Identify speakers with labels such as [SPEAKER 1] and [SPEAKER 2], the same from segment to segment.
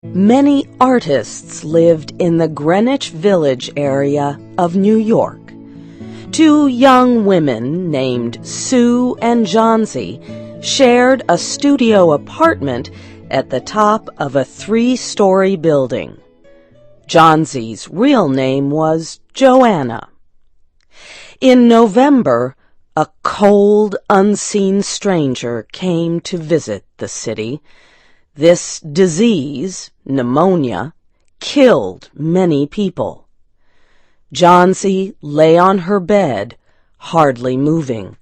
[SPEAKER 1] Many artists lived in the Greenwich Village area of New York. Two young women named Sue and Johnsy shared a studio apartment at the top of a 3-story building. Johnsy's real name was Joanna. In November, a cold, unseen stranger came to visit the city. This disease, pneumonia, killed many people. Johnsy lay on her bed, hardly moving.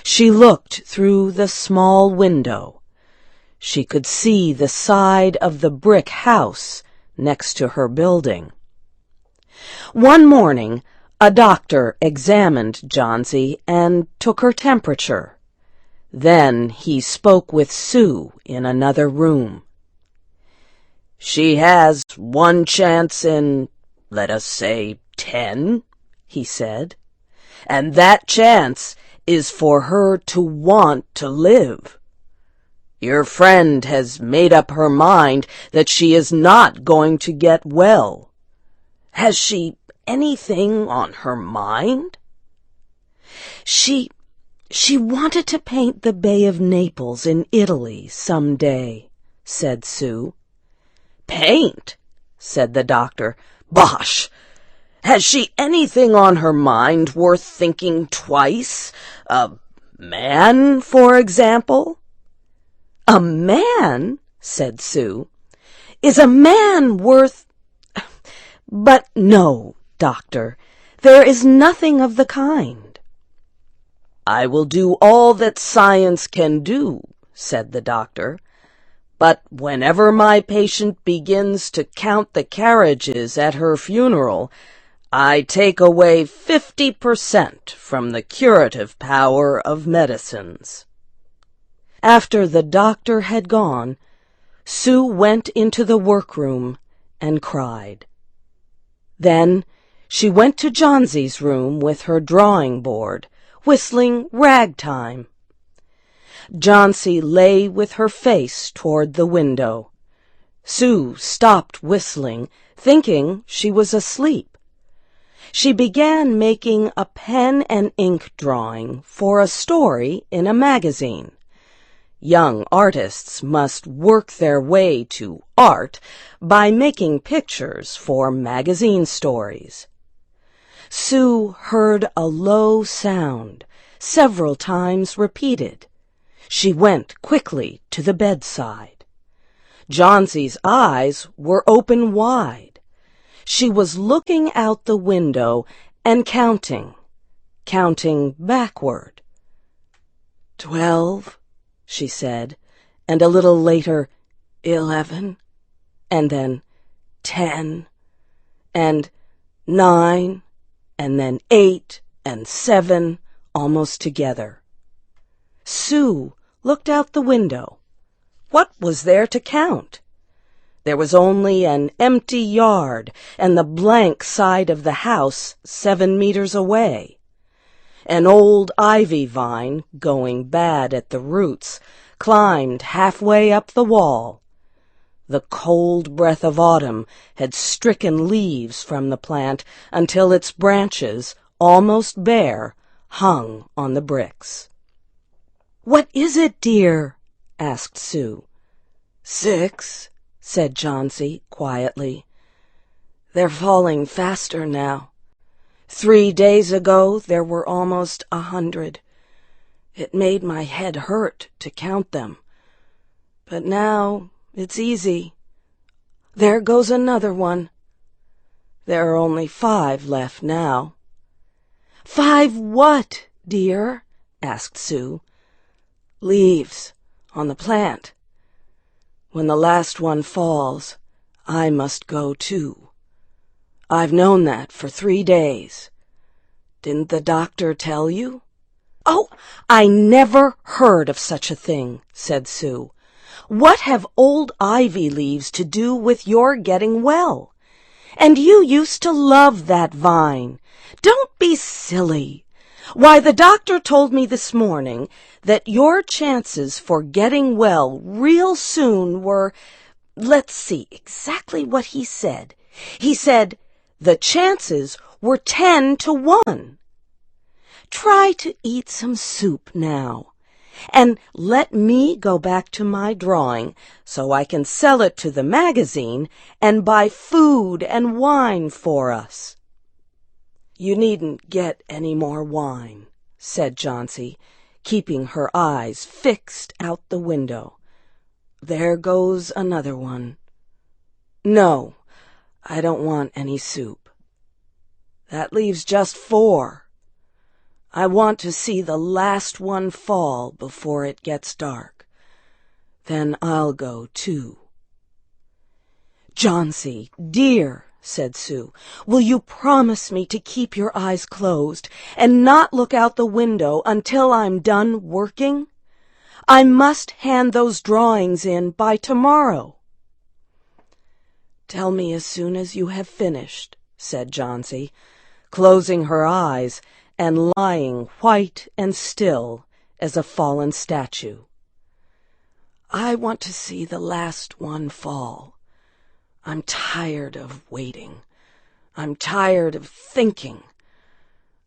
[SPEAKER 1] She looked through the small window. She could see the side of the brick house next to her building. One morning, a doctor examined Johnsy and took her temperature. Then he spoke with Sue in another room. "She has one chance in, let us say, 10, he said. "And that chance is for her to want to live. Your friend has made up her mind that she is not going to get well. Has she anything on her mind?" She wanted to paint the Bay of Naples in Italy some day," said Sue. "Paint?" said the doctor. "Bosh! Has she anything on her mind worth thinking twice? A man, for example?" "A man?" said Sue. "Is a man worth— But no, doctor, there is nothing of the kind." "I will do all that science can do," said the doctor. "But whenever my patient begins to count the carriages at her funeral, I take away 50% from the curative power of medicines." After the doctor had gone, Sue went into the workroom and cried. Then she went to Johnsy's room with her drawing board, whistling ragtime. Johnsy lay with her face toward the window. Sue stopped whistling, thinking she was asleep. She began making a pen and ink drawing for a story in a magazine. Young artists must work their way to art by making pictures for magazine stories. Sue heard a low sound, several times repeated. She went quickly to the bedside. Johnsy's eyes were open wide. She was looking out the window and counting backward. 12, she said, and a little later, 11, and then 10, and 9, and then 8 and 7, almost together. Sue looked out the window. What was there to count? There was only an empty yard and the blank side of the house 7 meters away. An old ivy vine, going bad at the roots, climbed halfway up the wall. The cold breath of autumn had stricken leaves from the plant until its branches, almost bare, hung on the bricks. "What is it, dear?" asked Sue. 6, said Johnsy quietly. "They're falling faster now. 3 days ago there were almost 100. It made my head hurt to count them. But now it's easy. There goes another one. There are only 5 left now." "5 what, dear?" asked Sue. "Leaves on the plant. When the last one falls, I must go too. I've known that for 3 days. Didn't the doctor tell you?" "Oh, I never heard of such a thing," said Sue. "What have old ivy leaves to do with your getting well? And you used to love that vine. Don't be silly. Why, the doctor told me this morning that your chances for getting well real soon were Let's see exactly what he said. He said, the chances were 10 to 1. Try to eat some soup now, and let me go back to my drawing so I can sell it to the magazine and buy food and wine for us." "You needn't get any more wine," said Johnsy, keeping her eyes fixed out the window. "There goes another one. No, I don't want any soup. That leaves just 4. I want to see the last one fall before it gets dark. Then I'll go too." "Johnsy, dear," said Sue, "will you promise me to keep your eyes closed and not look out the window until I'm done working? I must hand those drawings in by tomorrow." "Tell me as soon as you have finished," said Johnsy, closing her eyes and lying white and still as a fallen statue. "I want to see the last one fall. I'm tired of waiting. I'm tired of thinking.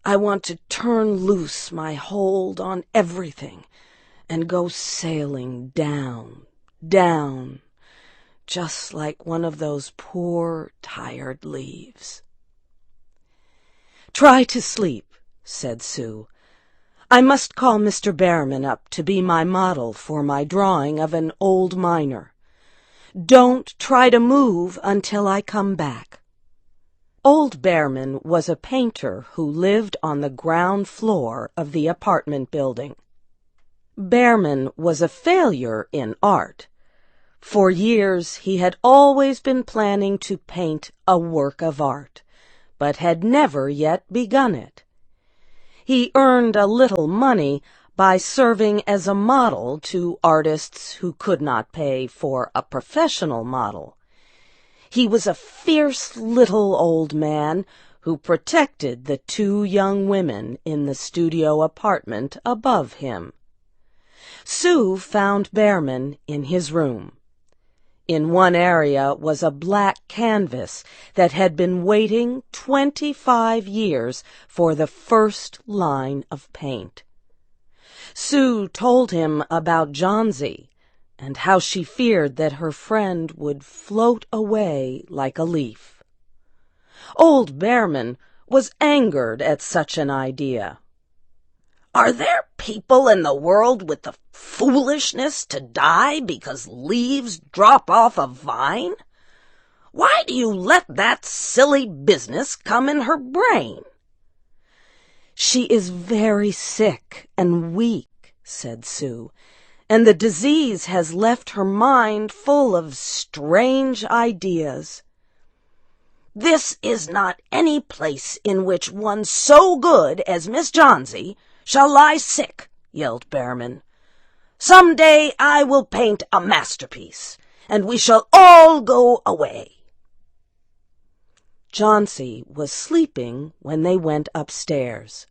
[SPEAKER 1] I want to turn loose my hold on everything and go sailing down, down, just like one of those poor, tired leaves." "Try to sleep," said Sue. "I must call Mr. Behrman up to be my model for my drawing of an old miner. Don't try to move until I come back." Old Behrman was a painter who lived on the ground floor of the apartment building. Behrman was a failure in art. For years he had always been planning to paint a work of art, but had never yet begun it. He earned a little money by serving as a model to artists who could not pay for a professional model. He was a fierce little old man who protected the 2 young women in the studio apartment above him. Sue found Behrman in his room. In one area was a black canvas that had been waiting 25 years for the first line of paint. Sue told him about Johnsy and how she feared that her friend would float away like a leaf. Old Behrman was angered at such an idea. "Are there people in the world with the foolishness to die because leaves drop off a vine? Why do you let that silly business come in her brain?" "She is very sick and weak," said Sue, "and the disease has left her mind full of strange ideas." "This is not any place in which one so good as Miss Johnsy shall lie sick," yelled Behrman. "Some day I will paint a masterpiece, and we shall all go away." Johnsy was sleeping when they went upstairs.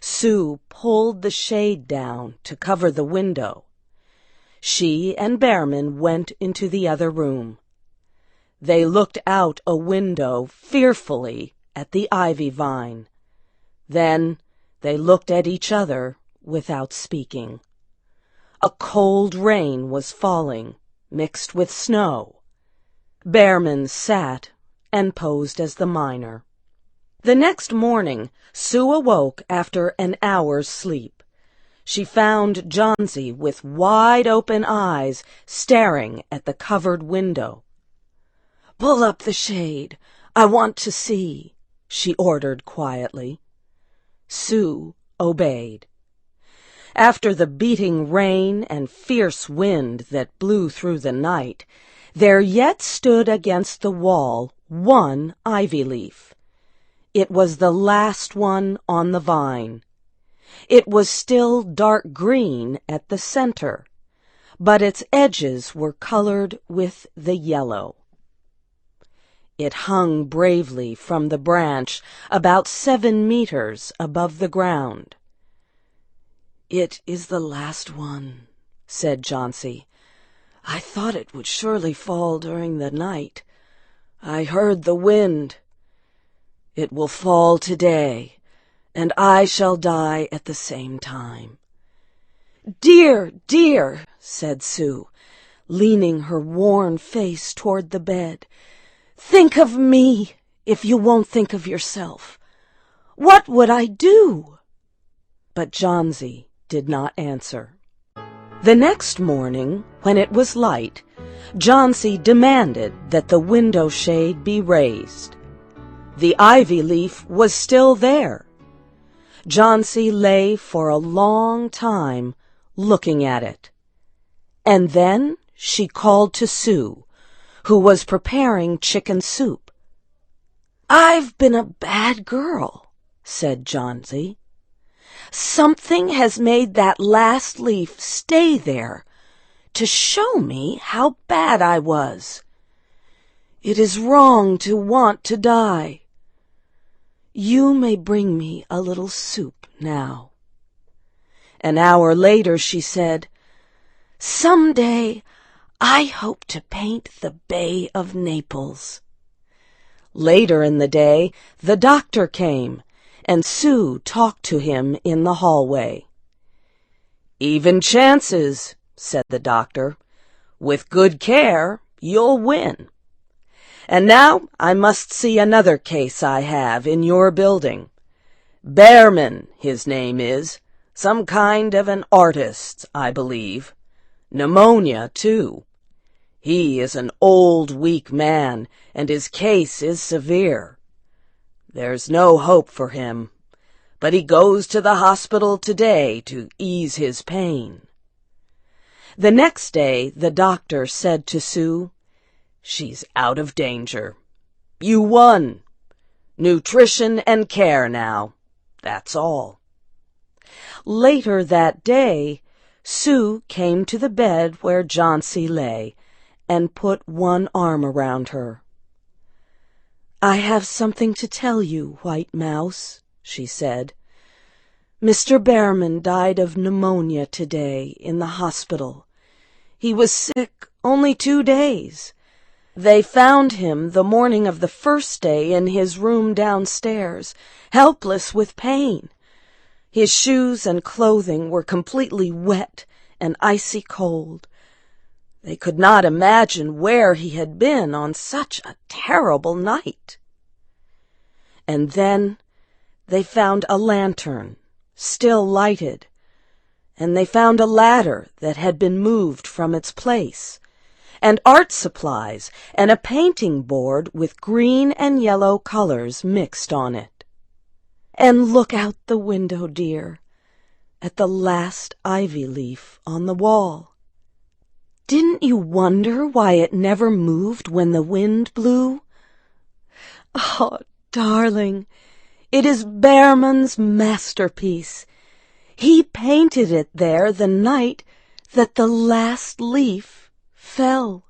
[SPEAKER 1] Sue pulled the shade down to cover the window. She and Behrman went into the other room. They looked out a window fearfully at the ivy vine. Then they looked at each other without speaking. A cold rain was falling, mixed with snow. Behrman sat and posed as the miner. The next morning, Sue awoke after an hour's sleep. She found Johnsy with wide-open eyes staring at the covered window. "Pull up the shade. I want to see," she ordered quietly. Sue obeyed. After the beating rain and fierce wind that blew through the night, there yet stood against the wall one ivy leaf. It was the last one on the vine. It was still dark green at the center, but its edges were colored with the yellow. It hung bravely from the branch about 7 meters above the ground. "It is the last one," said Johnsy. I thought it would surely fall during the night. I heard the wind. It will fall today, and I shall die at the same time." "Dear, dear," said Sue, leaning her worn face toward the bed, "think of me if you won't think of yourself. What would I do?" But Johnsy did not answer. The next morning, when it was light, Johnsy demanded that the window shade be raised. The ivy leaf was still there. Johnsy lay for a long time looking at it. And then she called to Sue, who was preparing chicken soup. "I've been a bad girl," said Johnsy. "Something has made that last leaf stay there to show me how bad I was. It is wrong to want to die. You may bring me a little soup now." An hour later she said, "Some day I hope to paint the Bay of Naples." Later in the day, the doctor came, and Sue talked to him in the hallway. "Even chances," said the doctor. "With good care, you'll win. And now I must see another case I have in your building. Behrman, his name is. Some kind of an artist, I believe. Pneumonia, too. He is an old, weak man, and his case is severe. There's no hope for him, but he goes to the hospital today to ease his pain." The next day the doctor said to Sue, "She's out of danger. You won. Nutrition and care now. That's all." Later that day, Sue came to the bed where Johnsy lay and put one arm around her. "I have something to tell you, White Mouse," she said. "Mr. Behrman died of pneumonia today in the hospital. He was sick only 2 days. They found him the morning of the first day in his room downstairs, helpless with pain. His shoes and clothing were completely wet and icy cold. They could not imagine where he had been on such a terrible night. And then they found a lantern, still lighted, and they found a ladder that had been moved from its place, and art supplies and a painting board with green and yellow colors mixed on it. And look out the window, dear, at the last ivy leaf on the wall. Didn't you wonder why it never moved when the wind blew? Oh, darling, it is Behrman's masterpiece. He painted it there the night that the last leaf fell."